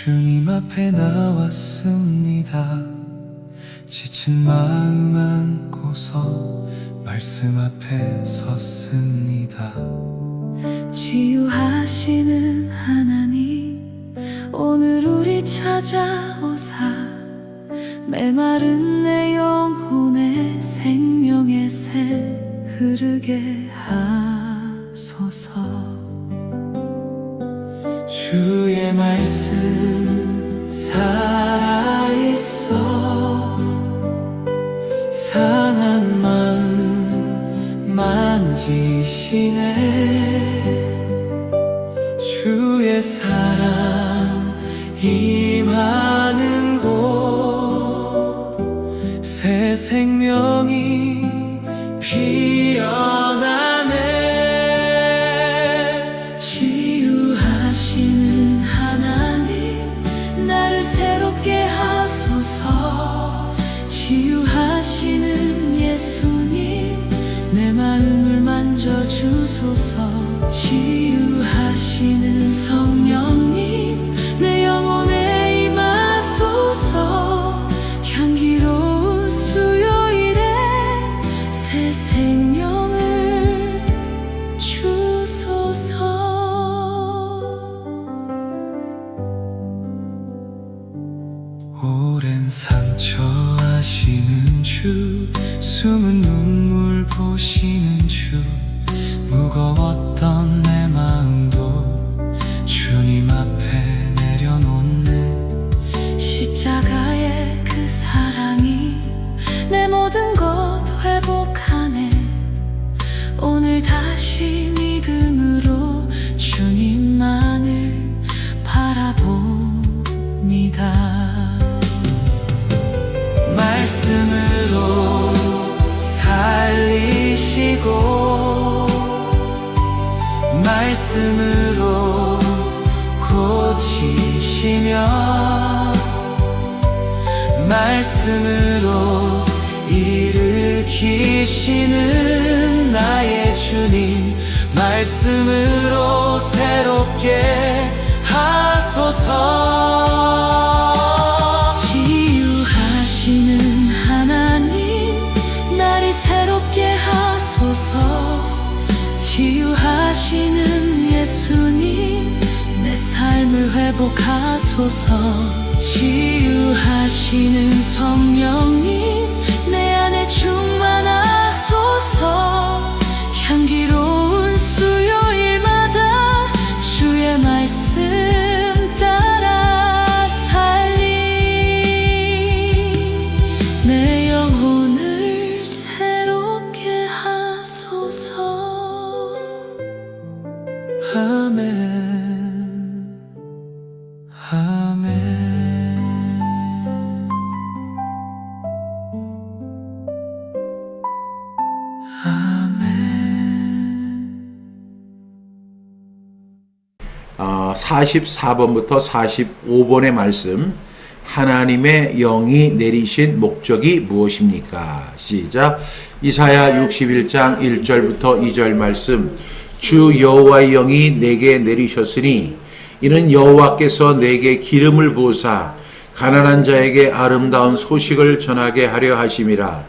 주님 앞에 나왔습니다. 지친 마음 안고서 말씀 앞에 섰습니다. 치유하시는 하나님, 오늘 우리 찾아오사 메마른 내 영혼에 생명의 새 흐르게 하소서. 주의 말씀 살아있어 상한 마음 만지시네. 주의 사랑 임하는 곳 새 생명이 피어나네. 치유하시는 하나님, 나를 새롭게 하소서. 치유하시는 예수님, 내 마음을 만져주소서. 치유하시는 성령님, 내 영혼에 임하소서. 향기로운 수요일에 새 생명을 주소서. 오랜 상처 아시는 주, 숨은 눈물 보시는 주, 무거웠던 내 마음도 주님 앞에 내려놓네. 십자가의 그 사랑이 내 모든 것 회복하네. 오늘 다시 믿음으로 주님만을 바라봅니다. 말씀으로 살리시고 말씀으로 고치시며 말씀으로 일으키시는 나의 주님, 말씀으로 새롭게 하소서. 치유하시는 하나님, 나를 새롭게 하소서. 치유하시는 예수님, 내 삶을 회복하소서. 치유하시는 성령님, 내 안에 충만하소서. 향기로운 수요일마다 주의 말씀 따라 살리 내 영혼을 새롭게 하소서. 아멘, 아멘. 아멘. 44번부터 45번의 말씀, 하나님의 영이 내리신 목적이 무엇입니까? 시작. 이사야 61장 1절부터 2절 말씀. 주 여호와의 영이 내게 내리셨으니 이는 여호와께서 내게 기름을 부으사 가난한 자에게 아름다운 소식을 전하게 하려 하심이라.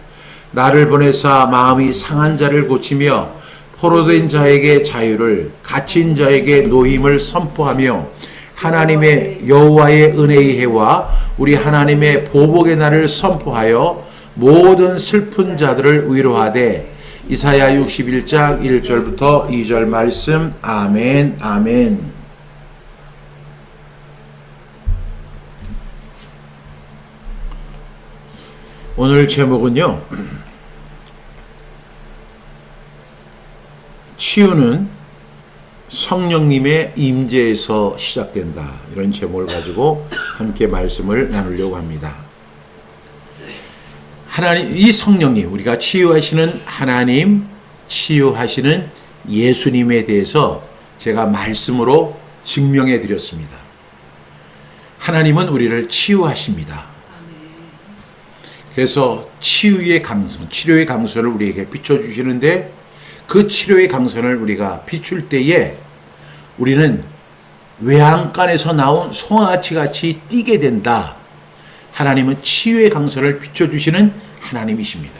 나를 보내사 마음이 상한 자를 고치며 포로된 자에게 자유를, 갇힌 자에게 노임을 선포하며 하나님의 여호와의 은혜의 해와 우리 하나님의 보복의 날을 선포하여 모든 슬픈 자들을 위로하되. 이사야 61장 1절부터 2절 말씀. 아멘, 아멘. 오늘 제목은요, 치유는 성령님의 임재에서 시작된다, 이런 제목을 가지고 함께 말씀을 나누려고 합니다. 하나님, 이 성령님, 우리가 치유하시는 하나님, 치유하시는 예수님에 대해서 제가 말씀으로 증명해 드렸습니다. 하나님은 우리를 치유하십니다. 그래서 치유의 강선, 치료의 강선을 우리에게 비춰주시는데, 그 치료의 강선을 우리가 비출 때에 우리는 외양간에서 나온 송아지 같이 뛰게 된다. 하나님은 치유의 강선을 비춰주시는 하나님이십니다.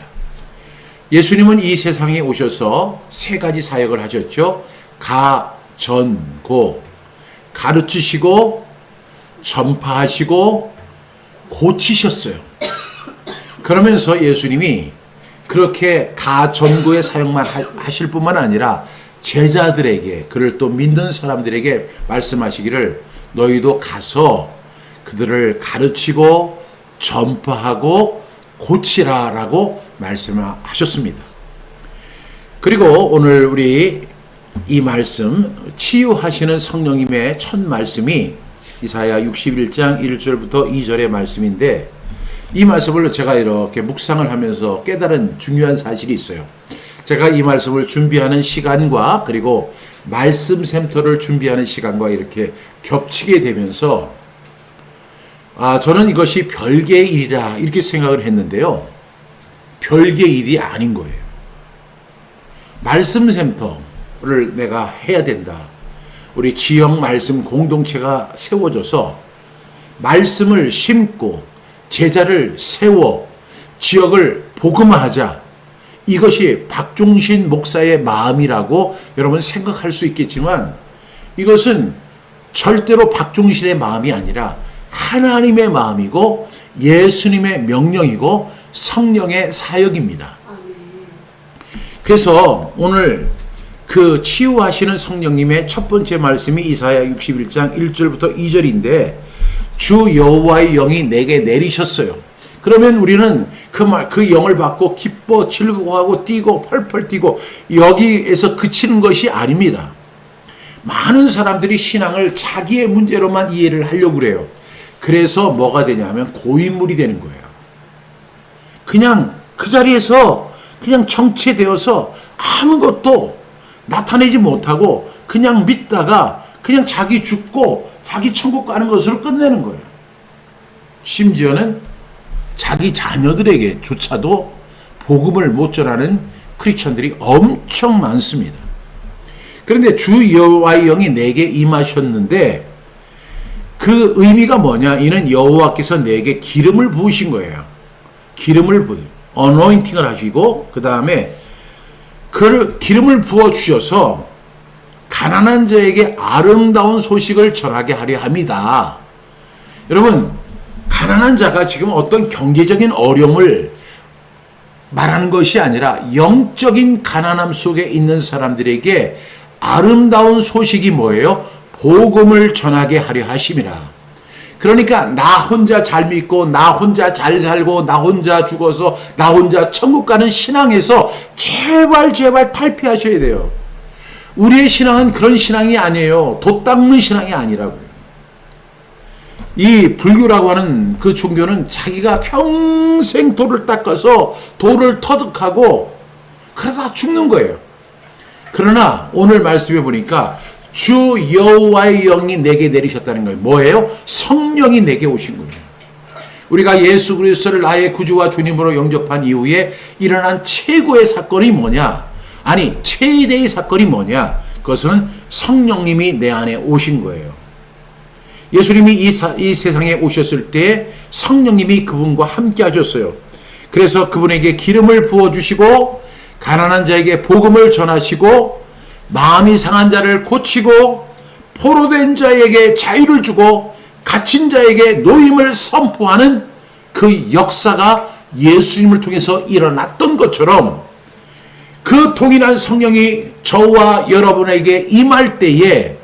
예수님은 이 세상에 오셔서 세 가지 사역을 하셨죠. 가, 전, 고. 가르치시고 전파하시고 고치셨어요. 그러면서 예수님이 그렇게 가전고의 사역만 하실 뿐만 아니라 제자들에게, 그를 또 믿는 사람들에게 말씀하시기를 너희도 가서 그들을 가르치고 전파하고 고치라라고 말씀하셨습니다. 그리고 오늘 우리 이 말씀, 치유하시는 성령님의 첫 말씀이 이사야 61장 1절부터 2절의 말씀인데, 이 말씀을 제가 이렇게 묵상을 하면서 깨달은 중요한 사실이 있어요. 제가 이 말씀을 준비하는 시간과 그리고 말씀 샘터를 준비하는 시간과 이렇게 겹치게 되면서 저는 이것이 별개의 일이라 이렇게 생각을 했는데요. 별개의 일이 아닌 거예요. 말씀 샘터를 내가 해야 된다. 우리 지역 말씀 공동체가 세워져서 말씀을 심고 제자를 세워 지역을 복음화하자. 이것이 박종신 목사의 마음이라고 여러분 생각할 수 있겠지만, 이것은 절대로 박종신의 마음이 아니라 하나님의 마음이고 예수님의 명령이고 성령의 사역입니다. 그래서 오늘 그 치유하시는 성령님의 첫 번째 말씀이 이사야 61장 1절부터 2절인데, 주 여호와의 영이 내게 내리셨어요. 그러면 우리는 그 영을 받고 기뻐 즐거워하고 뛰고 펄펄 뛰고 여기에서 그치는 것이 아닙니다. 많은 사람들이 신앙을 자기의 문제로만 이해를 하려고 그래요. 그래서 뭐가 되냐면 고인물이 되는 거예요. 그냥 그 자리에서 그냥 정체되어서 아무것도 나타내지 못하고 그냥 믿다가 그냥 자기 죽고 자기 천국 가는 것으로 끝내는 거예요. 심지어는 자기 자녀들에게조차도 복음을 못 전하는 크리스천들이 엄청 많습니다. 그런데 주 여호와의 영이 내게 임하셨는데, 그 의미가 뭐냐? 이는 여호와께서 내게 기름을 부으신 거예요. 기름을 부어요. 어노인팅을 하시고 그 다음에 그 기름을 부어 주셔서 가난한 자에게 아름다운 소식을 전하게 하려 합니다. 여러분, 가난한 자가 지금 어떤 경제적인 어려움을 말하는 것이 아니라 영적인 가난함 속에 있는 사람들에게 아름다운 소식이 뭐예요? 복음을 전하게 하려 하심이라. 그러니까 나 혼자 잘 믿고 나 혼자 잘 살고 나 혼자 죽어서 나 혼자 천국 가는 신앙에서 제발 탈피하셔야 돼요. 우리의 신앙은 그런 신앙이 아니에요. 돛 닦는 신앙이 아니라고요. 이 불교라고 하는 그 종교는 자기가 평생 돌을 닦아서 돌을 터득하고 그러다 죽는 거예요. 그러나 오늘 말씀해 보니까 주 여호와의 영이 내게 내리셨다는 거예요. 뭐예요? 성령이 내게 오신 거예요. 우리가 예수 그리스도를 나의 구주와 주님으로 영접한 이후에 일어난 최고의 사건이 뭐냐? 아니, 최대의 사건이 뭐냐? 그것은 성령님이 내 안에 오신 거예요. 예수님이 이 세상에 오셨을 때 성령님이 그분과 함께 하셨어요. 그래서 그분에게 기름을 부어주시고 가난한 자에게 복음을 전하시고 마음이 상한 자를 고치고 포로된 자에게 자유를 주고 갇힌 자에게 노임을 선포하는 그 역사가 예수님을 통해서 일어났던 것처럼, 그 동일한 성령이 저와 여러분에게 임할 때에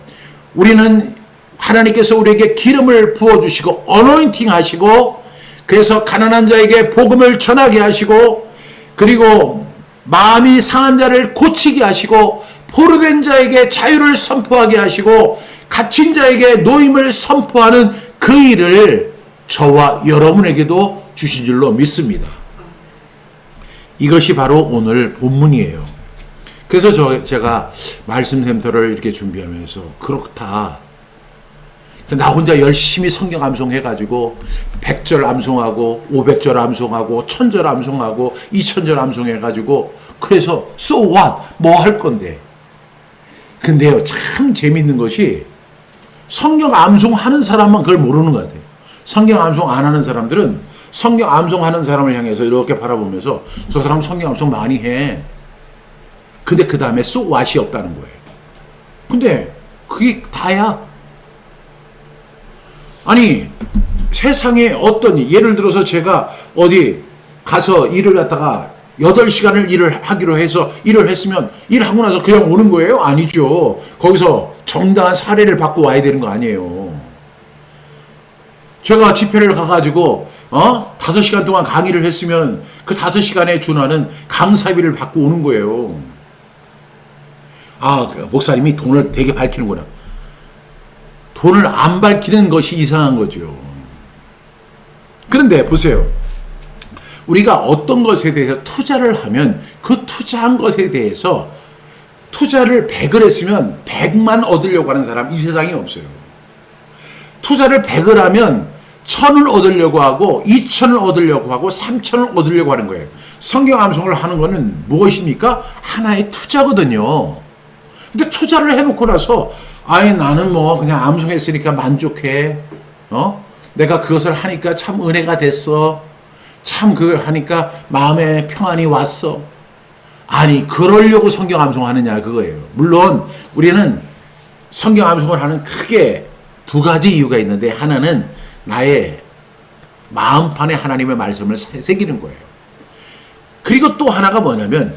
우리는 하나님께서 우리에게 기름을 부어주시고 어노인팅 하시고, 그래서 가난한 자에게 복음을 전하게 하시고, 그리고 마음이 상한 자를 고치게 하시고 포로된 자에게 자유를 선포하게 하시고 갇힌 자에게 노임을 선포하는 그 일을 저와 여러분에게도 주신 줄로 믿습니다. 이것이 바로 오늘 본문이에요. 그래서 제가 말씀 샘터를 이렇게 준비하면서 그렇다. 나 혼자 열심히 성경 암송해가지고 100절 암송하고 500절 암송하고 1000절 암송하고 2000절 암송해가지고 그래서 so what? 뭐 할 건데. 근데요, 참 재밌는 것이 성경 암송하는 사람만 그걸 모르는 것 같아요. 성경 암송 안 하는 사람들은 성경 암송하는 사람을 향해서 이렇게 바라보면서 저 사람 성경 암송 많이 해. 근데 그 다음에 so what이 없다는 거예요. 근데 그게 다야. 아니 세상에 어떤 예를 들어서 제가 어디 가서 일을 갖다가 8시간을 일을 하기로 해서 일을 했으면 일하고 나서 그냥 오는 거예요? 아니죠. 거기서 정당한 사례를 받고 와야 되는 거 아니에요. 제가 집회를 가가지고 5시간 동안 강의를 했으면 그 5시간에 준하는 강사비를 받고 오는 거예요. 아, 목사님이 돈을 되게 밝히는구나. 돈을 안 밝히는 것이 이상한 거죠. 그런데 보세요. 우리가 어떤 것에 대해서 투자를 하면 그 투자한 것에 대해서 투자를 100을 했으면 100만 얻으려고 하는 사람 이 세상에 없어요. 투자를 100을 하면 1000을 얻으려고 하고 2000을 얻으려고 하고 3000을 얻으려고 하는 거예요. 성경 암송을 하는 거는 무엇입니까? 하나의 투자거든요. 근데 투자를 해놓고 나서 아예 나는 뭐 그냥 암송했으니까 만족해. 내가 그것을 하니까 참 은혜가 됐어. 참 그걸 하니까 마음에 평안이 왔어. 아니 그러려고 성경 암송하느냐 그거예요. 물론 우리는 성경 암송을 하는 크게 두 가지 이유가 있는데 하나는 나의 마음판에 하나님의 말씀을 새기는 거예요. 그리고 또 하나가 뭐냐면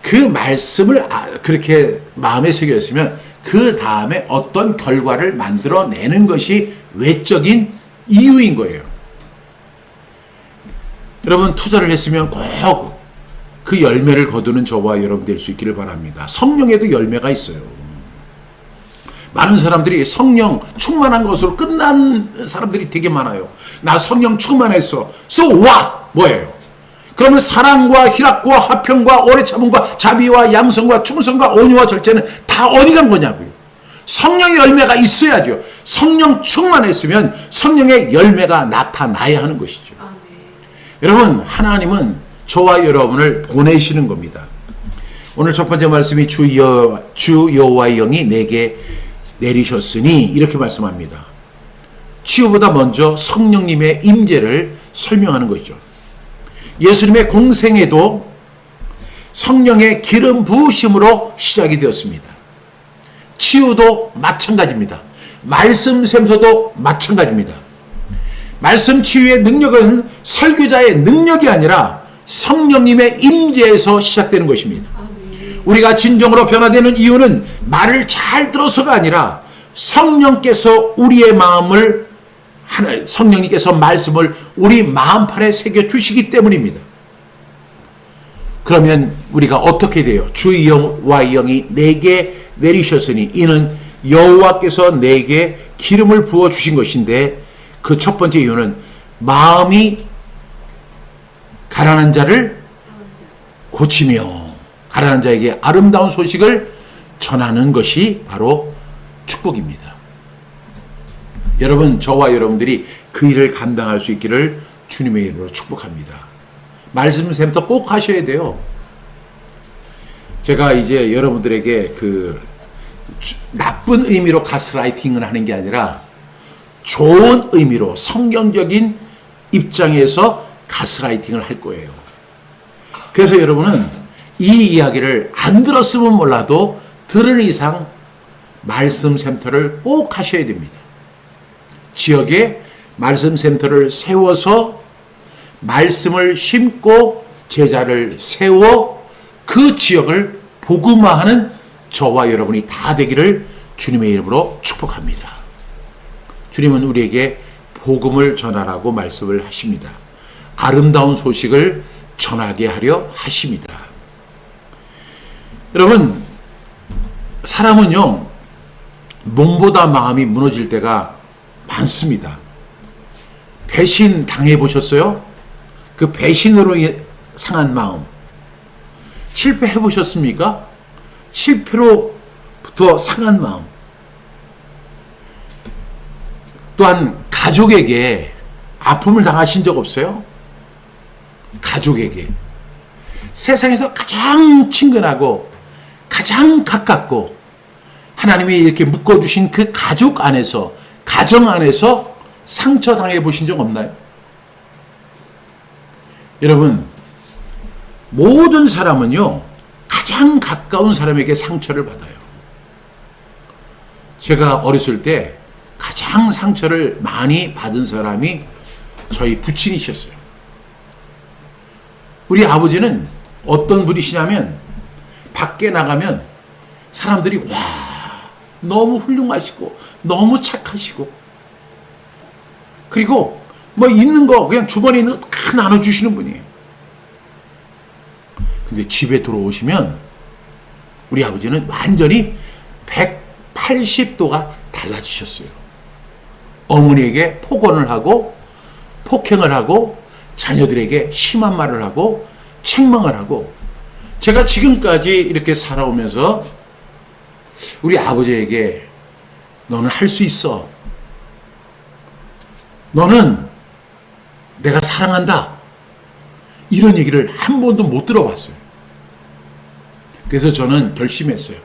그 말씀을 그렇게 마음에 새겼으면 그 다음에 어떤 결과를 만들어내는 것이 외적인 이유인 거예요. 여러분 투자를 했으면 꼭 그 열매를 거두는 저와 여러분 될 수 있기를 바랍니다. 성령에도 열매가 있어요. 많은 사람들이 성령 충만한 것으로 끝난 사람들이 되게 많아요. 나 성령 충만했어. So what? 뭐예요? 그러면 사랑과 희락과 화평과 오래 참음과 자비와 양성과 충성과 온유와 절제는 다 어디 간 거냐고요. 성령의 열매가 있어야죠. 성령 충만했으면 성령의 열매가 나타나야 하는 것이죠. 여러분 하나님은 저와 여러분을 보내시는 겁니다. 오늘 첫 번째 말씀이 주 여호와의 영이 내게 내리셨으니 이렇게 말씀합니다. 치유보다 먼저 성령님의 임재를 설명하는 것이죠. 예수님의 공생애도 성령의 기름 부으심으로 시작이 되었습니다. 치유도 마찬가지입니다. 말씀 샘서도 마찬가지입니다. 말씀 치유의 능력은 설교자의 능력이 아니라 성령님의 임재에서 시작되는 것입니다. 우리가 진정으로 변화되는 이유는 말을 잘 들어서가 아니라 성령께서 우리의 마음을 성령님께서 말씀을 우리 마음판에 새겨 주시기 때문입니다. 그러면 우리가 어떻게 돼요? 주 여호와의 영이 내게 내리셨으니 이는 여호와께서 내게 기름을 부어 주신 것인데 그 첫 번째 이유는 마음이 가난한 자를 고치며 가난한 자에게 아름다운 소식을 전하는 것이 바로 축복입니다. 여러분 저와 여러분들이 그 일을 감당할 수 있기를 주님의 이름으로 축복합니다. 말씀 샘터 꼭 하셔야 돼요. 제가 이제 여러분들에게 그 나쁜 의미로 가스라이팅을 하는 게 아니라 좋은 의미로 성경적인 입장에서 가스라이팅을 할 거예요. 그래서 여러분은 이 이야기를 안 들었으면 몰라도 들은 이상 말씀 센터를 꼭 하셔야 됩니다. 지역에 말씀 센터를 세워서 말씀을 심고 제자를 세워 그 지역을 복음화하는 저와 여러분이 다 되기를 주님의 이름으로 축복합니다. 주님은 우리에게 복음을 전하라고 말씀을 하십니다. 아름다운 소식을 전하게 하려 하십니다. 여러분 사람은요 몸보다 마음이 무너질 때가 많습니다. 배신 당해 보셨어요? 그 배신으로 상한 마음 실패해 보셨습니까? 실패로부터 상한 마음. 또한 가족에게 아픔을 당하신 적 없어요? 가족에게 세상에서 가장 친근하고 가장 가깝고 하나님이 이렇게 묶어주신 그 가족 안에서, 가정 안에서 상처당해 보신 적 없나요? 여러분, 모든 사람은요, 가장 가까운 사람에게 상처를 받아요. 제가 어렸을 때 가장 상처를 많이 받은 사람이 저희 부친이셨어요. 우리 아버지는 어떤 분이시냐면, 밖에 나가면 사람들이 와, 너무 훌륭하시고 너무 착하시고, 그리고 뭐 있는 거 그냥 주머니에 있는 거 다 나눠주시는 분이에요. 근데 집에 들어오시면 우리 아버지는 완전히 180도가 달라지셨어요. 어머니에게 폭언을 하고 폭행을 하고 자녀들에게 심한 말을 하고 책망을 하고, 제가 지금까지 이렇게 살아오면서 우리 아버지에게 너는 할 수 있어, 너는 내가 사랑한다, 이런 얘기를 한 번도 못 들어봤어요. 그래서 저는 결심했어요.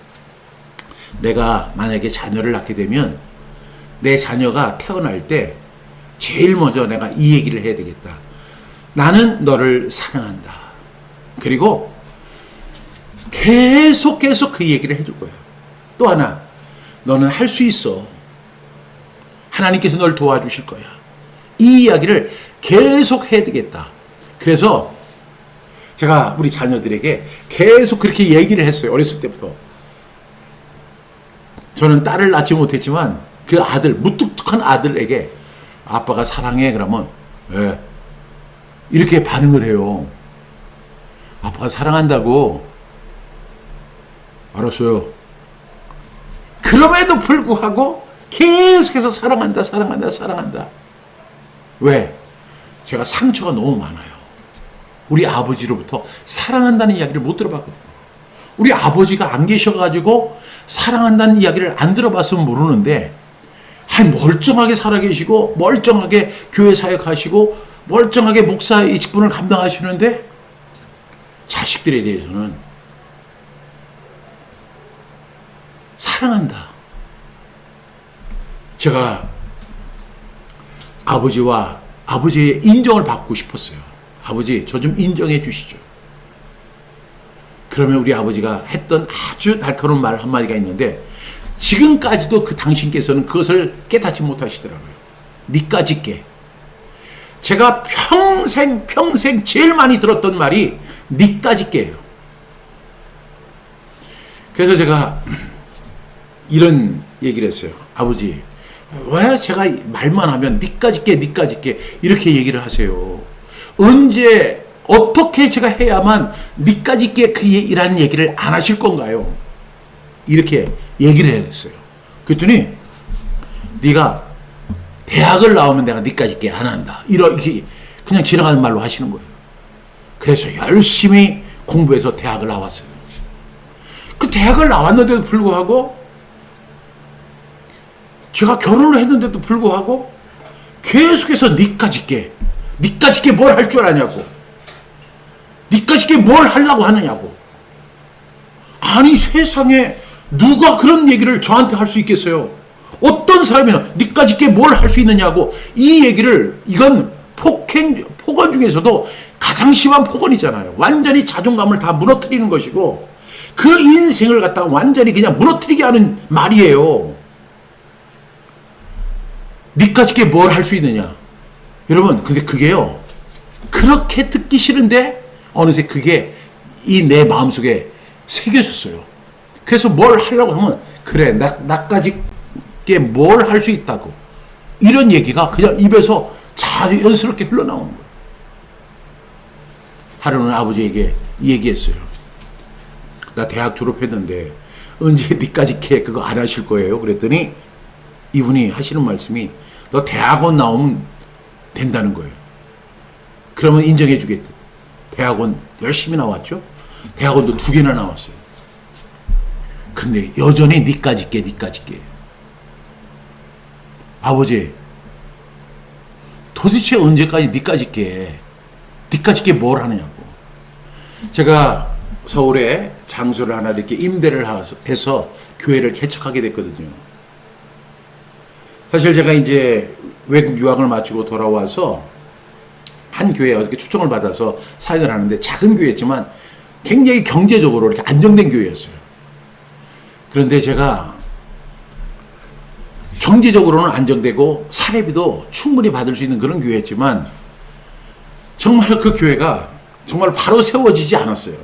내가 만약에 자녀를 낳게 되면 내 자녀가 태어날 때 제일 먼저 내가 이 얘기를 해야 되겠다. 나는 너를 사랑한다. 그리고 계속 그 얘기를 해줄 거야. 또 하나, 너는 할 수 있어. 하나님께서 널 도와주실 거야. 이 이야기를 계속 해야 되겠다. 그래서 제가 우리 자녀들에게 계속 그렇게 얘기를 했어요. 어렸을 때부터. 저는 딸을 낳지 못했지만 그 아들, 무뚝뚝한 아들에게 아빠가 사랑해 그러면 네, 이렇게 반응을 해요. 아빠가 사랑한다고. 알았어요. 그럼에도 불구하고 계속해서 사랑한다. 왜? 제가 상처가 너무 많아요. 우리 아버지로부터 사랑한다는 이야기를 못 들어봤거든요. 우리 아버지가 안 계셔가지고 사랑한다는 이야기를 안 들어봤으면 모르는데, 멀쩡하게 살아계시고 멀쩡하게 교회 사역하시고 멀쩡하게 목사의 직분을 감당하시는데 자식들에 대해서는 사랑한다. 제가 아버지의 인정을 받고 싶었어요. 아버지, 저 좀 인정해 주시죠. 그러면 우리 아버지가 했던 아주 날카로운 말 한마디가 있는데, 지금까지도 그 당신께서는 그것을 깨닫지 못하시더라고요. 니까지 깨. 제가 평생 제일 많이 들었던 말이 니까지 깨요. 그래서 제가 이런 얘기를 했어요. 아버지, 왜 제가 말만 하면 니까지 깨 이렇게 얘기를 하세요. 언제 어떻게 제가 해야만 니까지 깨 이라는 얘기를 안 하실 건가요? 이렇게 얘기를 했어요. 그랬더니 네가 대학을 나오면 내가 니까지 깨 안 한다, 이렇게 그냥 지나가는 말로 하시는 거예요. 그래서 열심히 공부해서 대학을 나왔어요. 그 대학을 나왔는데도 불구하고, 제가 결혼을 했는데도 불구하고 계속해서 니까지 깨 뭘 할 줄 아냐고, 니까지 깨 뭘 하려고 하느냐고. 아니, 세상에 누가 그런 얘기를 저한테 할 수 있겠어요? 어떤 사람이나 니까지 깨 뭘 할 수 있느냐고. 이 얘기를, 이건 폭언 중에서도 가장 심한 폭언이잖아요. 완전히 자존감을 다 무너뜨리는 것이고, 그 인생을 갖다가 완전히 그냥 무너뜨리게 하는 말이에요. 니까지 깨 뭘 할 수 있느냐. 여러분, 근데 그게요, 그렇게 듣기 싫은데 어느새 그게 이 내 마음속에 새겨졌어요. 그래서 뭘 하려고 하면, 그래, 나까지 깨 뭘 할 수 있다고, 이런 얘기가 그냥 입에서 자연스럽게 흘러나오는 거예요. 하루는 아버지에게 얘기했어요. 나 대학 졸업했는데 언제 니까지 깨 그거 안 하실 거예요? 그랬더니 이분이 하시는 말씀이, 너 대학원 나오면 된다는 거예요. 그러면 인정해 주겠대. 대학원 열심히 나왔죠. 대학원도 2개나 나왔어요. 근데 여전히 니까지 깨. 아버지, 도대체 언제까지 니까지 깨 뭘 하느냐고. 제가 서울에 장소를 하나 이렇게 임대를 해서 교회를 개척하게 됐거든요. 사실 제가 이제 외국 유학을 마치고 돌아와서 한 교회에 어떻게 초청을 받아서 사역을 하는데 작은 교회였지만 굉장히 경제적으로 이렇게 안정된 교회였어요. 그런데 제가 경제적으로는 안정되고 사례비도 충분히 받을 수 있는 그런 교회였지만 정말 그 교회가 정말 바로 세워지지 않았어요.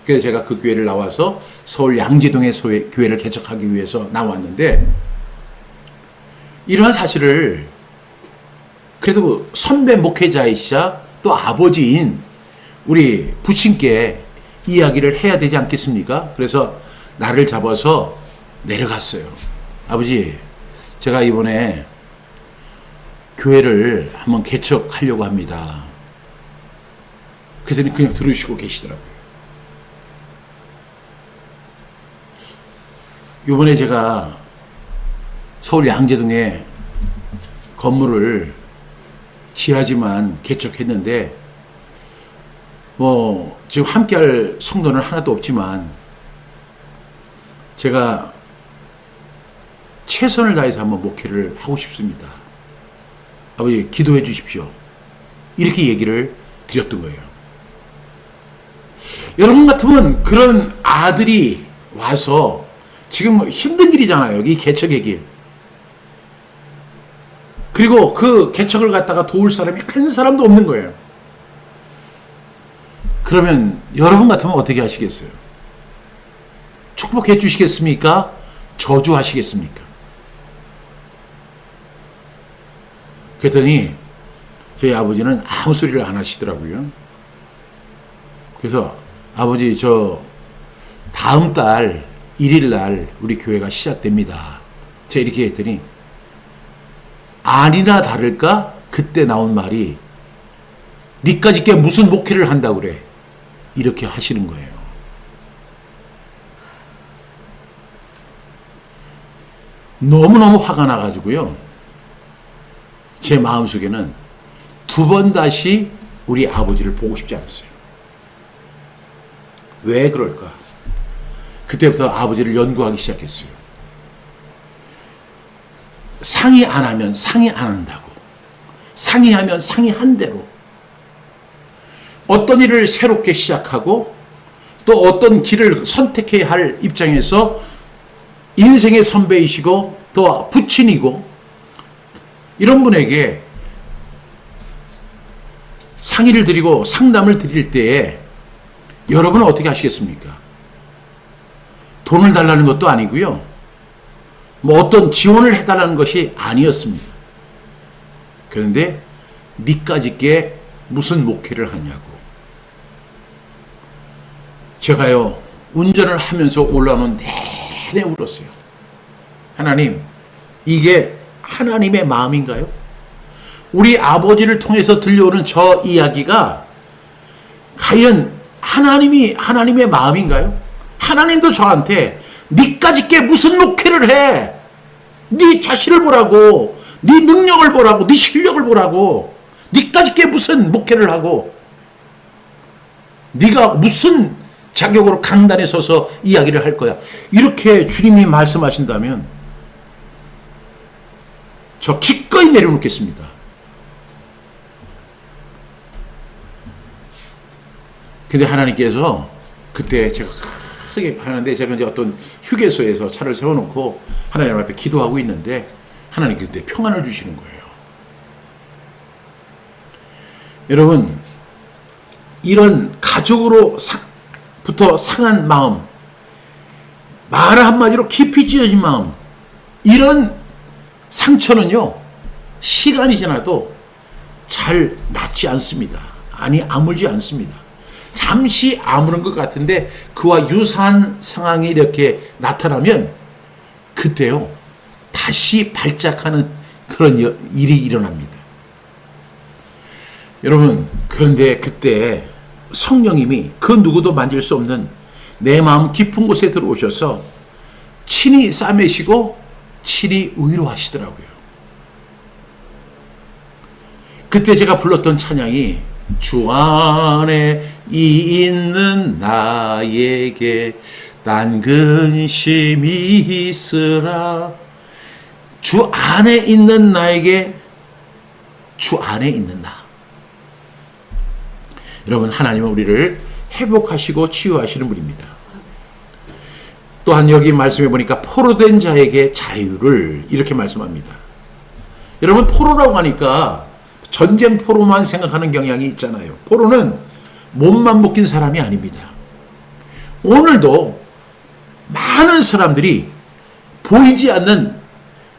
그래서 제가 그 교회를 나와서 서울 양재동에 교회를 개척하기 위해서 나왔는데 이러한 사실을 그래도 선배 목회자이시자 또 아버지인 우리 부친께 이야기를 해야 되지 않겠습니까? 그래서 나를 잡아서 내려갔어요. 아버지, 제가 이번에 교회를 한번 개척하려고 합니다. 그랬더니 그냥 들으시고 계시더라고요. 이번에 제가 서울 양재동에 건물을 지하지만 개척했는데 뭐 지금 함께할 성도는 하나도 없지만 제가 최선을 다해서 한번 목회를 하고 싶습니다. 아버지 기도해 주십시오. 이렇게 얘기를 드렸던 거예요. 여러분 같으면 그런 아들이 와서 지금 힘든 길이잖아요. 이 개척의 길. 그리고 그 개척을 갖다가 도울 사람이 한 사람도 없는 거예요. 그러면 여러분 같으면 어떻게 하시겠어요? 축복해 주시겠습니까? 저주하시겠습니까? 그랬더니 저희 아버지는 아무 소리를 안 하시더라고요. 그래서 아버지 저 다음 달 1일 날 우리 교회가 시작됩니다. 제가 이렇게 했더니 아니나 다를까 그때 나온 말이 니까짓 게 무슨 목회를 한다고 그래. 이렇게 하시는 거예요. 너무너무 화가 나가지고요. 제 마음속에는 두 번 다시 우리 아버지를 보고 싶지 않았어요. 왜 그럴까? 그때부터 아버지를 연구하기 시작했어요. 상의 안 하면 상의 안 한다고. 상의하면 상의한 대로. 어떤 일을 새롭게 시작하고 또 어떤 길을 선택해야 할 입장에서 인생의 선배이시고 또 부친이고 이런 분에게 상의를 드리고 상담을 드릴 때에 여러분은 어떻게 하시겠습니까? 돈을 달라는 것도 아니고요. 뭐 어떤 지원을 해달라는 것이 아니었습니다. 그런데 니까짓게 무슨 목회를 하냐고. 제가요 운전을 하면서 올라오는 내내 울었어요. 하나님, 이게 하나님의 마음인가요? 우리 아버지를 통해서 들려오는 저 이야기가 과연 하나님의 마음인가요? 하나님도 저한테 니까짓게 무슨 목회를 해? 니 자신을 보라고, 니 능력을 보라고, 니 실력을 보라고, 니까짓게 무슨 목회를 하고, 니가 무슨 자격으로 강단에 서서 이야기를 할 거야. 이렇게 주님이 말씀하신다면 저 기꺼이 내려놓겠습니다. 근데 하나님께서 그때 제가 크게 하는데 제가 이제 어떤 휴게소에서 차를 세워놓고 하나님 앞에 기도하고 있는데 하나님께 그때 평안을 주시는 거예요. 여러분, 이런 가족으로부터 상한 마음, 말 한마디로 깊이 찢어진 마음, 이런 상처는요 시간이 지나도 잘 낫지 않습니다. 아니 아물지 않습니다. 잠시 아무런 것 같은데 그와 유사한 상황이 이렇게 나타나면 그때요 다시 발작하는 그런 일이 일어납니다. 여러분, 그런데 그때 성령님이 그 누구도 만질 수 없는 내 마음 깊은 곳에 들어오셔서 친히 싸매시고 친히 위로하시더라고요. 그때 제가 불렀던 찬양이 주 안에 있는 나에게 난 근심이 있으라. 주 안에 있는 나에게, 주 안에 있는 나. 여러분, 하나님은 우리를 회복하시고 치유하시는 분입니다. 또한 여기 말씀해 보니까 포로된 자에게 자유를 이렇게 말씀합니다. 여러분, 포로라고 하니까 전쟁 포로만 생각하는 경향이 있잖아요. 포로는 몸만 묶인 사람이 아닙니다. 오늘도 많은 사람들이 보이지 않는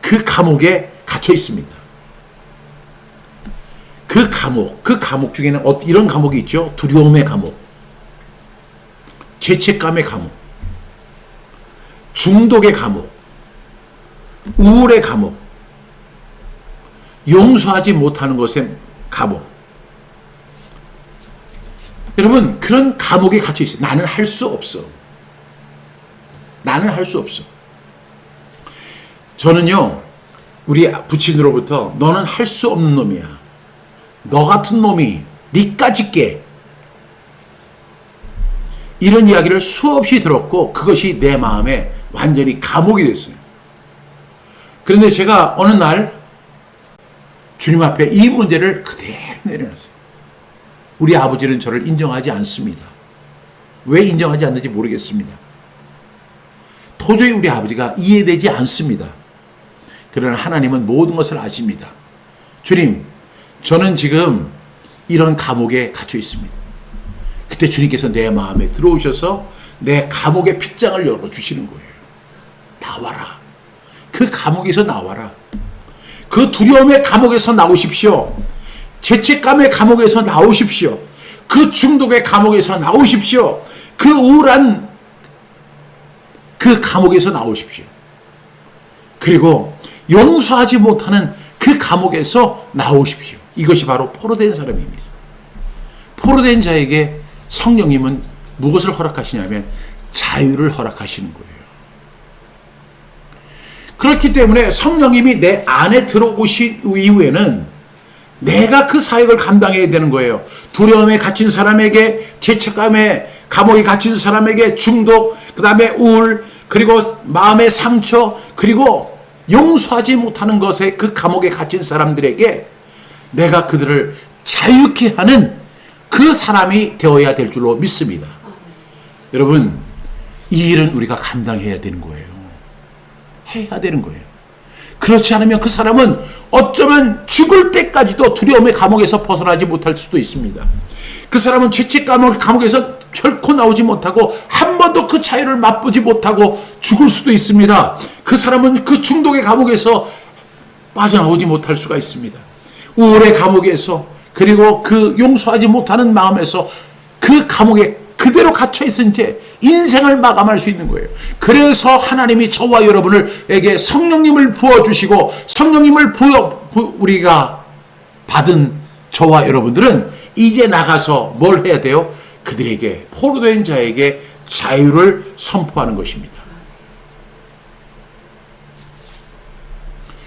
그 감옥에 갇혀 있습니다. 그 감옥 중에는 이런 감옥이 있죠. 두려움의 감옥, 죄책감의 감옥, 중독의 감옥, 우울의 감옥, 용서하지 못하는 것의 감옥. 여러분, 그런 감옥에 갇혀 있어요. 나는 할 수 없어. 나는 할 수 없어. 저는요, 우리 부친으로부터 너는 할 수 없는 놈이야. 너 같은 놈이 니까짓 게, 이런 이야기를 수없이 들었고 그것이 내 마음에 완전히 감옥이 됐어요. 그런데 제가 어느 날 주님 앞에 이 문제를 그대로 내려놨어요. 우리 아버지는 저를 인정하지 않습니다. 왜 인정하지 않는지 모르겠습니다. 도저히 우리 아버지가 이해되지 않습니다. 그러나 하나님은 모든 것을 아십니다. 주님, 저는 지금 이런 감옥에 갇혀 있습니다. 그때 주님께서 내 마음에 들어오셔서 내 감옥의 핏장을 열어주시는 거예요. 나와라. 그 감옥에서 나와라. 그 두려움의 감옥에서 나오십시오. 죄책감의 감옥에서 나오십시오. 그 중독의 감옥에서 나오십시오. 그 우울한 그 감옥에서 나오십시오. 그리고 용서하지 못하는 그 감옥에서 나오십시오. 이것이 바로 포로된 사람입니다. 포로된 자에게 성령님은 무엇을 허락하시냐면 자유를 허락하시는 거예요. 그렇기 때문에 성령님이 내 안에 들어오신 이후에는 내가 그 사역을 감당해야 되는 거예요. 두려움에 갇힌 사람에게, 죄책감에 감옥에 갇힌 사람에게 중독, 그 다음에 우울, 그리고 마음의 상처, 그리고 용서하지 못하는 것에 그 감옥에 갇힌 사람들에게 내가 그들을 자유케 하는 그 사람이 되어야 될 줄로 믿습니다. 여러분, 이 일은 우리가 감당해야 되는 거예요. 해야 되는 거예요. 그렇지 않으면 그 사람은 어쩌면 죽을 때까지도 두려움의 감옥에서 벗어나지 못할 수도 있습니다. 그 사람은 죄책감 감옥에서 결코 나오지 못하고 한 번도 그 자유를 맛보지 못하고 죽을 수도 있습니다. 그 사람은 그 중독의 감옥에서 빠져나오지 못할 수가 있습니다. 우울의 감옥에서, 그리고 그 용서하지 못하는 마음에서 그 감옥에 그대로 갇혀있은 채 인생을 마감할 수 있는 거예요. 그래서 하나님이 저와 여러분에게 성령님을 부어주시고, 성령님을 우리가 받은 저와 여러분들은 이제 나가서 뭘 해야 돼요? 그들에게, 포로된 자에게 자유를 선포하는 것입니다.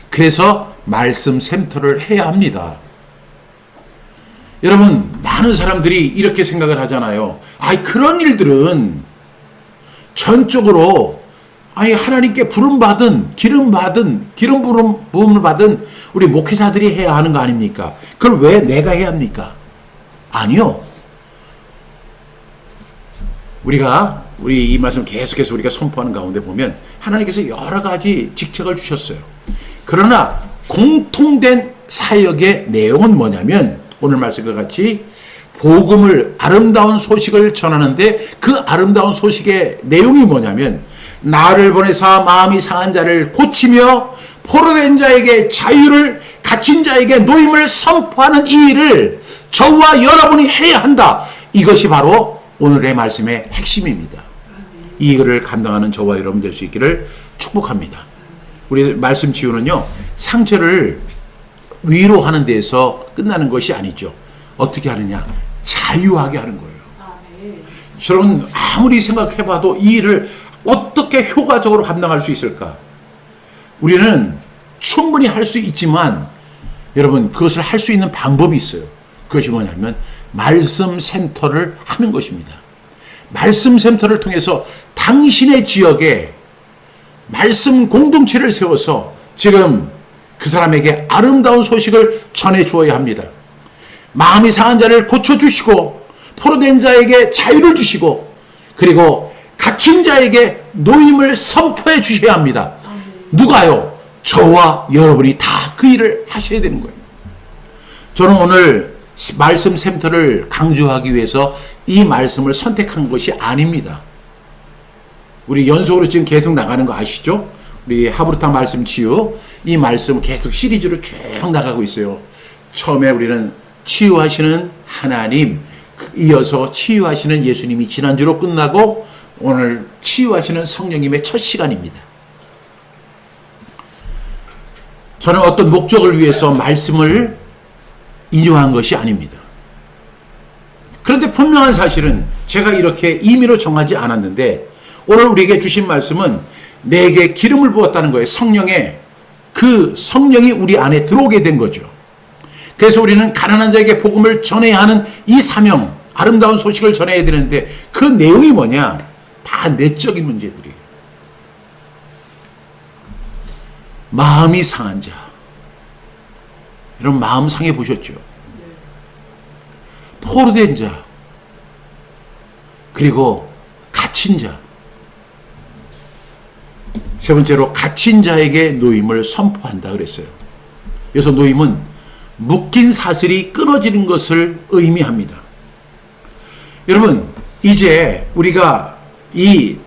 그래서 말씀 샘터를 해야 합니다. 여러분, 많은 사람들이 이렇게 생각을 하잖아요. 그런 일들은 전적으로 하나님께 기름 부음을 받은 우리 목회자들이 해야 하는 거 아닙니까? 그걸 왜 내가 해야 합니까? 아니요. 우리 이 말씀 계속해서 우리가 선포하는 가운데 보면 하나님께서 여러 가지 직책을 주셨어요. 그러나 공통된 사역의 내용은 뭐냐면, 오늘 말씀과 같이 복음을, 아름다운 소식을 전하는데 그 아름다운 소식의 내용이 뭐냐면, 나를 보내사 마음이 상한 자를 고치며 포로된 자에게 자유를, 갇힌 자에게 노임을 선포하는 이 일을 저와 여러분이 해야 한다. 이것이 바로 오늘의 말씀의 핵심입니다. 이 일을 감당하는 저와 여러분 될 수 있기를 축복합니다. 우리 말씀 치유는요, 상처를 위로하는 데에서 끝나는 것이 아니죠. 어떻게 하느냐? 자유하게 하는 거예요. 여러분, 아무리 생각해봐도 이 일을 어떻게 효과적으로 감당할 수 있을까? 우리는 충분히 할 수 있지만, 여러분, 그것을 할 수 있는 방법이 있어요. 그것이 뭐냐면 말씀 센터를 하는 것입니다. 말씀 센터를 통해서 당신의 지역에 말씀 공동체를 세워서 지금 그 사람에게 아름다운 소식을 전해 주어야 합니다. 마음이 상한 자를 고쳐주시고 포로된 자에게 자유를 주시고 그리고 갇힌 자에게 노임을 선포해 주셔야 합니다. 누가요? 저와 여러분이 다 그 일을 하셔야 되는 거예요. 저는 오늘 말씀 센터를 강조하기 위해서 이 말씀을 선택한 것이 아닙니다. 우리 연속으로 지금 계속 나가는 거 아시죠? 우리 하브르타 말씀 치유 이 말씀 계속 시리즈로 쭉 나가고 있어요. 처음에 우리는 치유하시는 하나님, 이어서 치유하시는 예수님이 지난주로 끝나고 오늘 치유하시는 성령님의 첫 시간입니다. 저는 어떤 목적을 위해서 말씀을 인용한 것이 아닙니다. 그런데 분명한 사실은 제가 이렇게 임의로 정하지 않았는데 오늘 우리에게 주신 말씀은 내게 기름을 부었다는 거예요. 성령의 그 성령이 우리 안에 들어오게 된 거죠. 그래서 우리는 가난한 자에게 복음을 전해야 하는 이 사명, 아름다운 소식을 전해야 되는데 그 내용이 뭐냐? 다 내적인 문제들이에요. 마음이 상한 자. 여러분 마음 상해 보셨죠? 포로된 자. 그리고 갇힌 자. 세 번째로 갇힌 자에게 노임을 선포한다 그랬어요. 그래서 노임은 묶인 사슬이 끊어지는 것을 의미합니다. 여러분 이제 우리가 이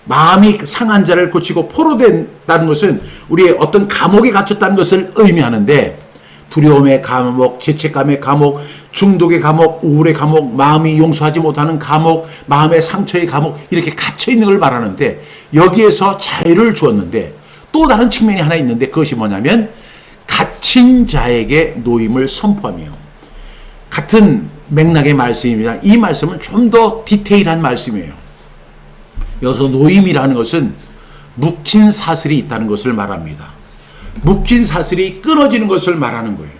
마음이 상한 자를 고치고 포로된다는 것은 우리의 어떤 감옥에 갇혔다는 것을 의미하는데 두려움의 감옥, 죄책감의 감옥, 중독의 감옥, 우울의 감옥, 마음이 용서하지 못하는 감옥, 마음의 상처의 감옥 이렇게 갇혀있는 걸 말하는데 여기에서 자유를 주었는데 또 다른 측면이 하나 있는데 그것이 뭐냐면 갇힌 자에게 노임을 선포하며 같은 맥락의 말씀입니다. 이 말씀은 좀 더 디테일한 말씀이에요. 여기서 노임이라는 것은 묶인 사슬이 있다는 것을 말합니다. 묶인 사슬이 끊어지는 것을 말하는 거예요.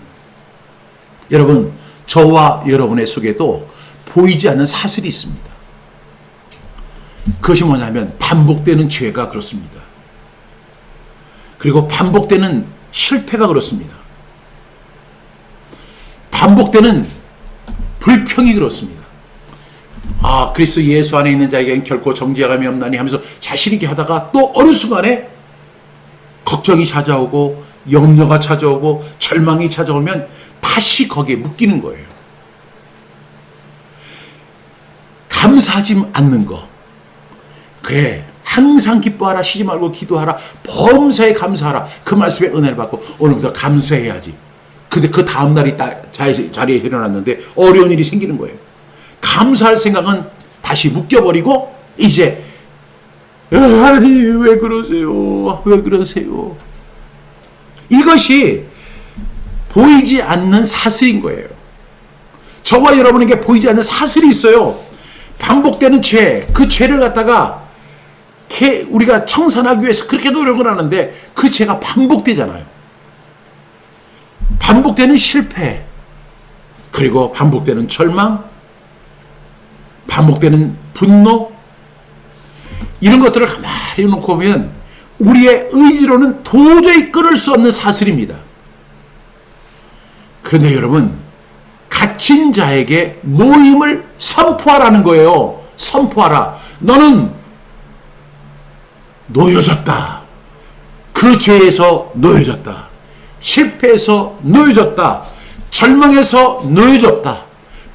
여러분, 저와 여러분의 속에도 보이지 않는 사슬이 있습니다. 그것이 뭐냐면 반복되는 죄가 그렇습니다. 그리고 반복되는 실패가 그렇습니다. 반복되는 불평이 그렇습니다. 아, 그리스도 예수 안에 있는 자에게는 결코 정죄감이 없나니 하면서 자신 있게 하다가 또 어느 순간에 걱정이 찾아오고 염려가 찾아오고 절망이 찾아오면 다시 거기에 묶이는 거예요. 감사하지 않는 거. 그래, 항상 기뻐하라, 쉬지 말고 기도하라, 범사에 감사하라. 그 말씀에 은혜를 받고 오늘부터 감사해야지. 근데 그 다음날이 자리에 일어났는데 어려운 일이 생기는 거예요. 감사할 생각은 다시 묶여버리고 이제 하나님 왜 그러세요? 왜 그러세요? 이것이 보이지 않는 사슬인 거예요. 저와 여러분에게 보이지 않는 사슬이 있어요. 반복되는 죄, 그 죄를 갖다가 우리가 청산하기 위해서 그렇게 노력을 하는데 그 죄가 반복되잖아요. 반복되는 실패, 그리고 반복되는 절망, 반복되는 분노, 이런 것들을 가만히 놓고 보면 우리의 의지로는 도저히 끊을 수 없는 사슬입니다. 그런데 여러분, 갇힌 자에게 노임을 선포하라는 거예요. 선포하라. 너는 놓여졌다. 그 죄에서 놓여졌다. 실패에서 놓여졌다. 절망에서 놓여졌다.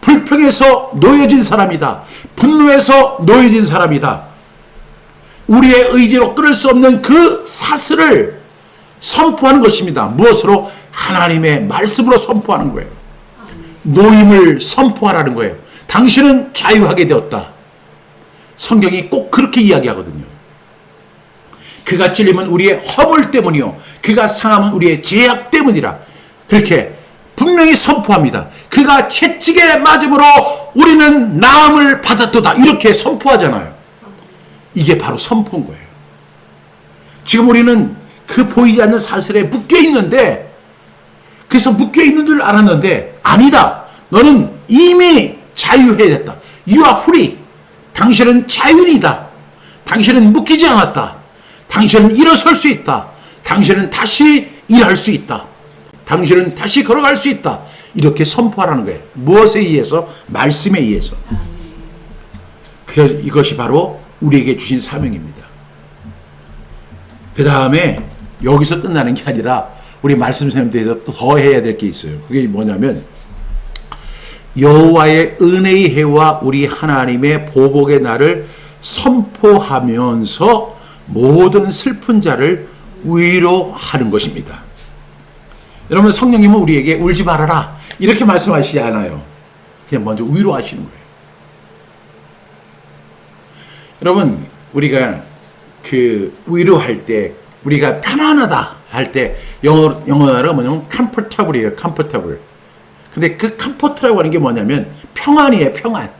불평에서 놓여진 사람이다. 분노에서 놓여진 사람이다. 우리의 의지로 끊을 수 없는 그 사슬을 선포하는 것입니다. 무엇으로? 하나님의 말씀으로 선포하는 거예요. 노임을 선포하라는 거예요. 당신은 자유하게 되었다. 성경이 꼭 그렇게 이야기하거든요. 그가 찔림은 우리의 허물 때문이요, 그가 상함은 우리의 죄악 때문이라. 그렇게 분명히 선포합니다. 그가 채찍에 맞음으로 우리는 나음을 받았도다. 이렇게 선포하잖아요. 이게 바로 선포인 거예요. 지금 우리는 그 보이지 않는 사슬에 묶여 있는데, 그래서 묶여 있는 줄 알았는데 아니다. 너는 이미 자유해야 됐다. You are free. 당신은 자유이다. 당신은 묶이지 않았다. 당신은 일어설 수 있다. 당신은 다시 일할 수 있다. 당신은 다시 걸어갈 수 있다. 이렇게 선포하라는 거예요. 무엇에 의해서? 말씀에 의해서. 그래서 이것이 바로 우리에게 주신 사명입니다. 그 다음에 여기서 끝나는 게 아니라 우리 말씀 샘에 대해서 또 더 해야 될 게 있어요. 그게 뭐냐면 여호와의 은혜의 해와 우리 하나님의 보복의 날을 선포하면서 모든 슬픈 자를 위로하는 것입니다. 여러분, 성령님은 우리에게 울지 말아라 이렇게 말씀하시지 않아요. 그냥 먼저 위로하시는 거예요. 여러분, 우리가 그 위로할 때, 우리가 편안하다 할 때 영어로 뭐냐면 comfortable이에요. comfortable. 근데 그 comfort라고 하는 게 뭐냐면 평안이에요. 평안.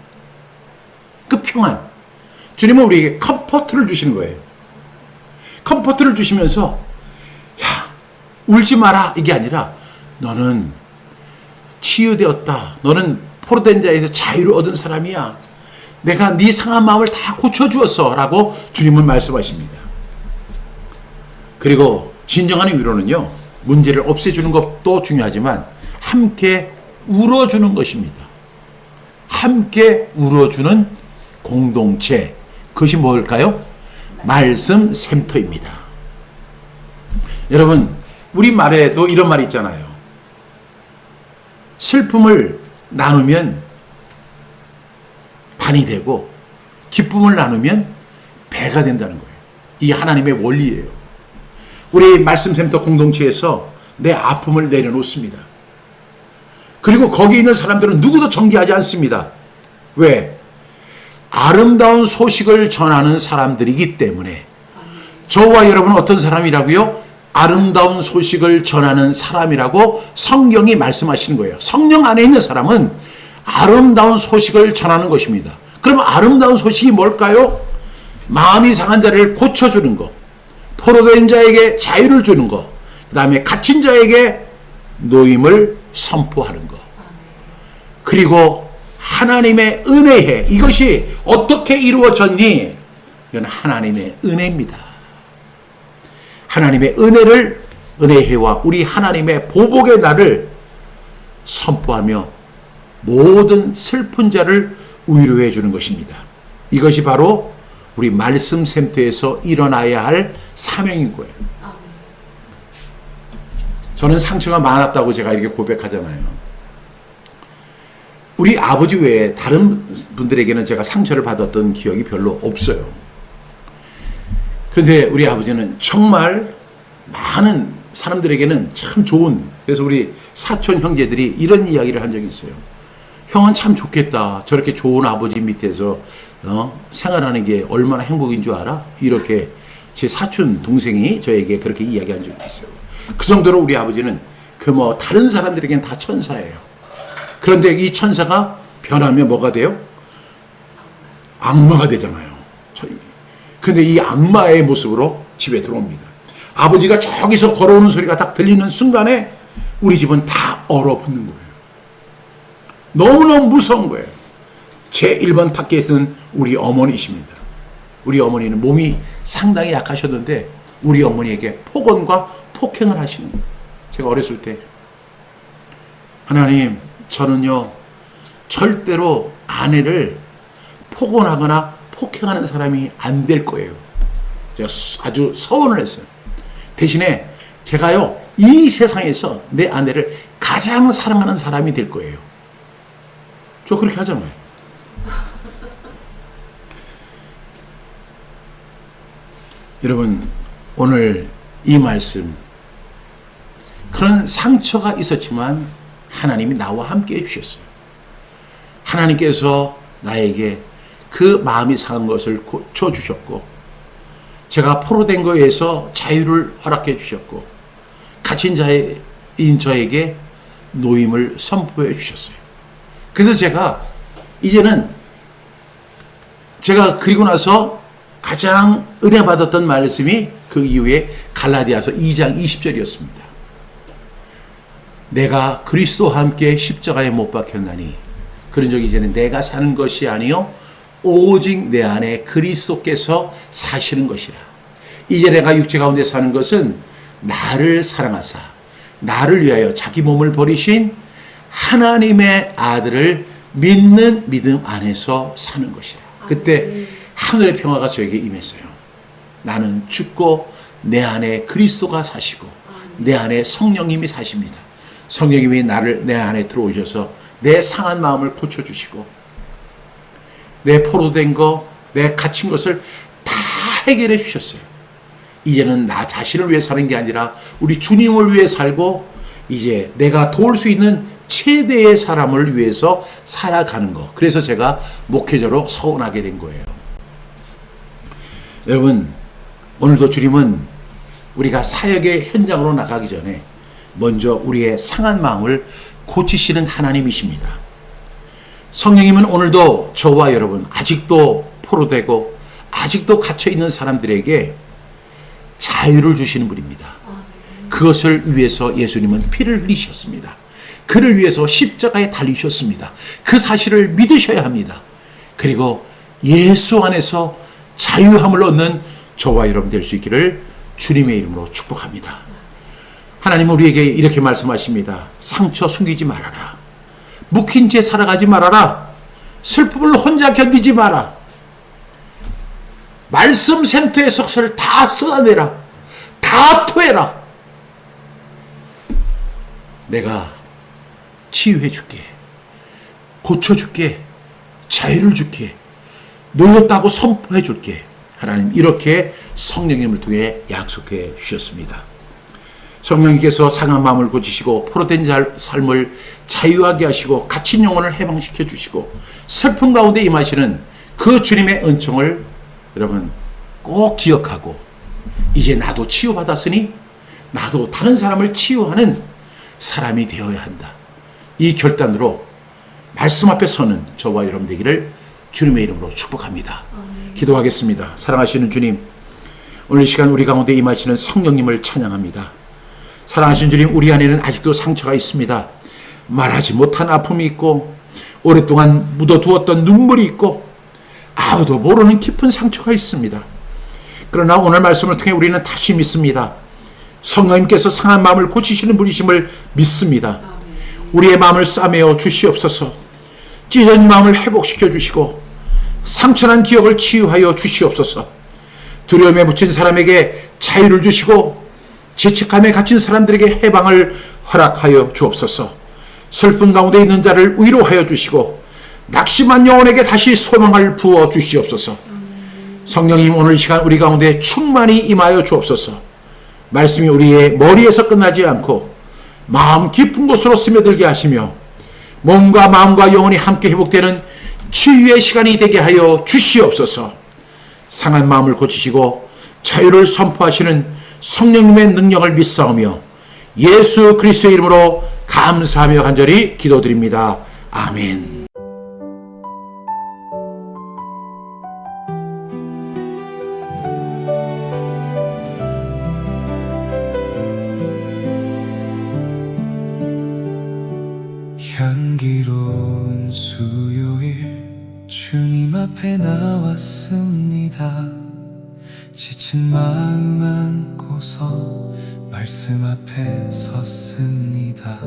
그 평안. 주님은 우리에게 comfort를 주시는 거예요. comfort를 주시면서 야, 울지 마라 이게 아니라 너는 치유되었다. 너는 포로된 자에서 자유를 얻은 사람이야. 내가 네 상한 마음을 다 고쳐주었어 라고 주님은 말씀하십니다. 그리고 진정한 위로는요, 문제를 없애주는 것도 중요하지만 함께 울어주는 것입니다. 함께 울어주는 공동체, 그것이 뭘까요? 말씀 샘터입니다. 여러분, 우리말에도 이런 말이 있잖아요. 슬픔을 나누면 반이 되고 기쁨을 나누면 배가 된다는 거예요. 이게 하나님의 원리예요. 우리 말씀센터 공동체에서 내 아픔을 내려놓습니다. 그리고 거기 있는 사람들은 누구도 정죄하지 않습니다. 왜? 아름다운 소식을 전하는 사람들이기 때문에. 저와 여러분은 어떤 사람이라고요? 아름다운 소식을 전하는 사람이라고 성경이 말씀하시는 거예요. 성령 안에 있는 사람은 아름다운 소식을 전하는 것입니다. 그럼 아름다운 소식이 뭘까요? 마음이 상한 자를 고쳐주는 것, 포로된 자에게 자유를 주는 것, 그 다음에 갇힌 자에게 노임을 선포하는 것, 그리고 하나님의 은혜해. 이것이 어떻게 이루어졌니? 이건 하나님의 은혜입니다. 하나님의 은혜를, 은혜해와 우리 하나님의 보복의 날을 선포하며 모든 슬픈 자를 위로해 주는 것입니다. 이것이 바로 우리 말씀 샘터에서 일어나야 할 사명인 거예요. 저는 상처가 많았다고 제가 이렇게 고백하잖아요. 우리 아버지 외에 다른 분들에게는 제가 상처를 받았던 기억이 별로 없어요. 그런데 우리 아버지는 정말 많은 사람들에게는 참 좋은, 그래서 우리 사촌 형제들이 이런 이야기를 한 적이 있어요. 형은 참 좋겠다. 저렇게 좋은 아버지 밑에서 생활하는 게 얼마나 행복인 줄 알아? 이렇게 제 사촌 동생이 저에게 그렇게 이야기한 적이 있어요. 그 정도로 우리 아버지는 다른 사람들에게는 다 천사예요. 그런데 이 천사가 변하면 뭐가 돼요? 악마가 되잖아요. 근데 이 악마의 모습으로 집에 들어옵니다. 아버지가 저기서 걸어오는 소리가 딱 들리는 순간에 우리 집은 다 얼어붙는 거예요. 너무너무 무서운 거예요. 제 1번 타겟은 우리 어머니십니다. 우리 어머니는 몸이 상당히 약하셨는데 우리 어머니에게 폭언과 폭행을 하시는 거예요. 제가 어렸을 때 하나님, 저는요 절대로 아내를 폭언하거나 폭행하는 사람이 안 될 거예요. 제가 아주 서원을 했어요. 대신에 제가요 이 세상에서 내 아내를 가장 사랑하는 사람이 될 거예요. 저 그렇게 하잖아요. 여러분, 오늘 이 말씀, 그런 상처가 있었지만 하나님이 나와 함께 해주셨어요. 하나님께서 나에게 그 마음이 상한 것을 고쳐주셨고, 제가 포로된 거에서 자유를 허락해 주셨고, 갇힌 자인 저에게 노임을 선포해 주셨어요. 그래서 제가 이제는 제가 그리고 나서 가장 은혜 받았던 말씀이 그 이후에 갈라디아서 2장 20절이었습니다. 내가 그리스도와 함께 십자가에 못 박혔나니 그런 적이 이제는 내가 사는 것이 아니요 오직 내 안에 그리스도께서 사시는 것이라. 이제 내가 육체 가운데 사는 것은 나를 사랑하사 나를 위하여 자기 몸을 버리신 하나님의 아들을 믿는 믿음 안에서 사는 것이라. 그때 하늘의 평화가 저에게 임했어요. 나는 죽고 내 안에 그리스도가 사시고 내 안에 성령님이 사십니다. 성령님이 내 안에 들어오셔서 내 상한 마음을 고쳐주시고 내 포로된 거, 내 갇힌 것을 다 해결해 주셨어요. 이제는 나 자신을 위해 사는 게 아니라 우리 주님을 위해 살고 이제 내가 도울 수 있는 최대의 사람을 위해서 살아가는 거. 그래서 제가 목회자로 서원하게 된 거예요. 여러분, 오늘도 주님은 우리가 사역의 현장으로 나가기 전에 먼저 우리의 상한 마음을 고치시는 하나님이십니다. 성령님은 오늘도 저와 여러분 아직도 포로되고 아직도 갇혀있는 사람들에게 자유를 주시는 분입니다. 그것을 위해서 예수님은 피를 흘리셨습니다. 그를 위해서 십자가에 달리셨습니다. 그 사실을 믿으셔야 합니다. 그리고 예수 안에서 자유함을 얻는 저와 여러분 될 수 있기를 주님의 이름으로 축복합니다. 하나님은 우리에게 이렇게 말씀하십니다. 상처 숨기지 말아라. 묵힌 채 살아가지 말아라. 슬픔을 혼자 견디지 마라. 말씀 샘터의 석쇠를 다 쏟아내라. 다 토해라. 내가 치유해 줄게. 고쳐줄게. 자유를 줄게. 놓였다고 선포해 줄게. 하나님 이렇게 성령님을 통해 약속해 주셨습니다. 성령님께서 상한 마음을 고치시고 포로된 삶을 자유하게 하시고 갇힌 영혼을 해방시켜 주시고 슬픔 가운데 임하시는 그 주님의 은총을 여러분 꼭 기억하고 이제 나도 치유받았으니 나도 다른 사람을 치유하는 사람이 되어야 한다. 이 결단으로 말씀 앞에 서는 저와 여러분 되기를 주님의 이름으로 축복합니다. 기도하겠습니다. 사랑하시는 주님, 오늘 이 시간 우리 가운데 임하시는 성령님을 찬양합니다. 사랑하시는 주님, 우리 안에는 아직도 상처가 있습니다. 말하지 못한 아픔이 있고 오랫동안 묻어두었던 눈물이 있고 아무도 모르는 깊은 상처가 있습니다. 그러나 오늘 말씀을 통해 우리는 다시 믿습니다. 성령님께서 상한 마음을 고치시는 분이심을 믿습니다. 우리의 마음을 싸매어 주시옵소서. 찢어진 마음을 회복시켜 주시고 상처난 기억을 치유하여 주시옵소서. 두려움에 묻힌 사람에게 자유를 주시고 죄책감에 갇힌 사람들에게 해방을 허락하여 주옵소서. 슬픈 가운데 있는 자를 위로하여 주시고 낙심한 영혼에게 다시 소망을 부어 주시옵소서. 성령님 오늘 이 시간 우리 가운데 충만히 임하여 주옵소서. 말씀이 우리의 머리에서 끝나지 않고 마음 깊은 곳으로 스며들게 하시며 몸과 마음과 영혼이 함께 회복되는 치유의 시간이 되게 하여 주시옵소서. 상한 마음을 고치시고 자유를 선포하시는 성령님의 능력을 믿사오며 예수 그리스도의 이름으로 감사하며 간절히 기도드립니다. 아멘. 향기로운 수요일 주님 앞에 나왔습니다. 지친 마음 안고서 말씀 앞에 섰습니다.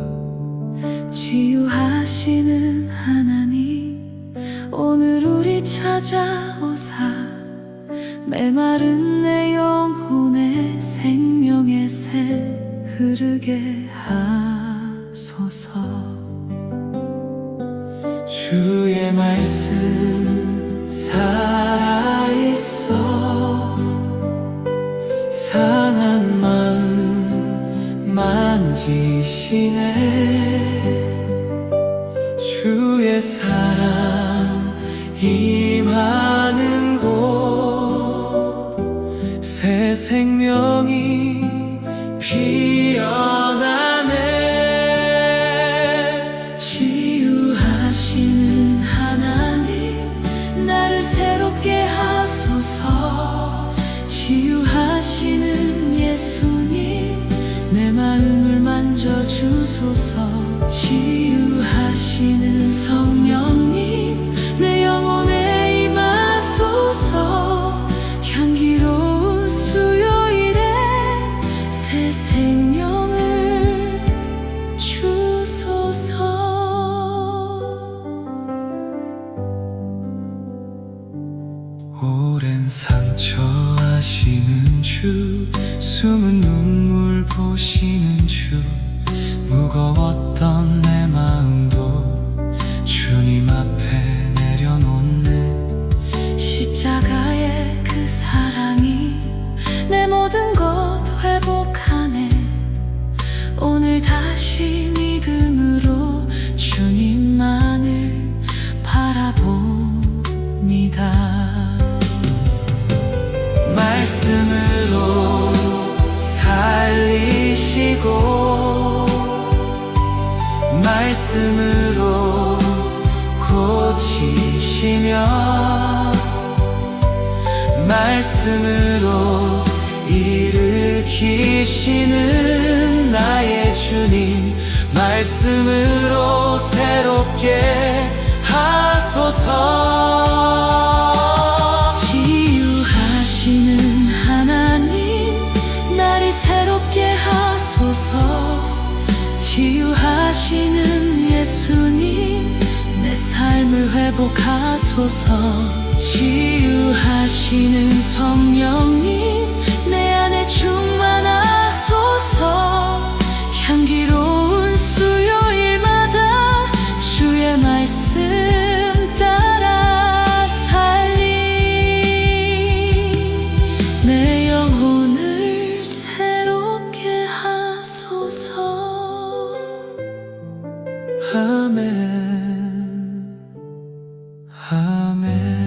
치유하시는 하나님 오늘 우리 찾아오사 메마른 내 영혼에 생명의 새 흐르게 하소서. 주의 말씀 살아있어 상한 마음 만지시네. 주의 사랑 임하는 곳 새 생명이 피어나네. 치유하시는 하나님 나를 새롭게 하소서. 치유하시는 예수님 내 마음을 만져주소서. 치유하시는 성령님 내 영혼에 임하소서. 향기로운 수요일에 새 생명을 주소서. 오랜 상처 아시는 주, 숨은 눈물 보시는 주, 무거웠던 내 마음도 주님 앞에 내려놓네. 십자가의 그 사랑이 내 모든 것 회복하네. 오늘 다시 믿음으로 주님만을 바라봅니다. 말씀으로 살리시고 말씀으로 고치시며 말씀으로 일으키시는 나의 주님, 말씀으로 새롭게 하소서. 치유하시는 하나님 나를 새롭게 하소서. 치유하시는 예수님 내 삶을 회복하소서. 치유하시는 성령님 내 안에 충만하소서. 향기로운 수요일마다 주의 말씀 따라 살리 내 영혼을 새롭게 하소서. 아멘, 아멘.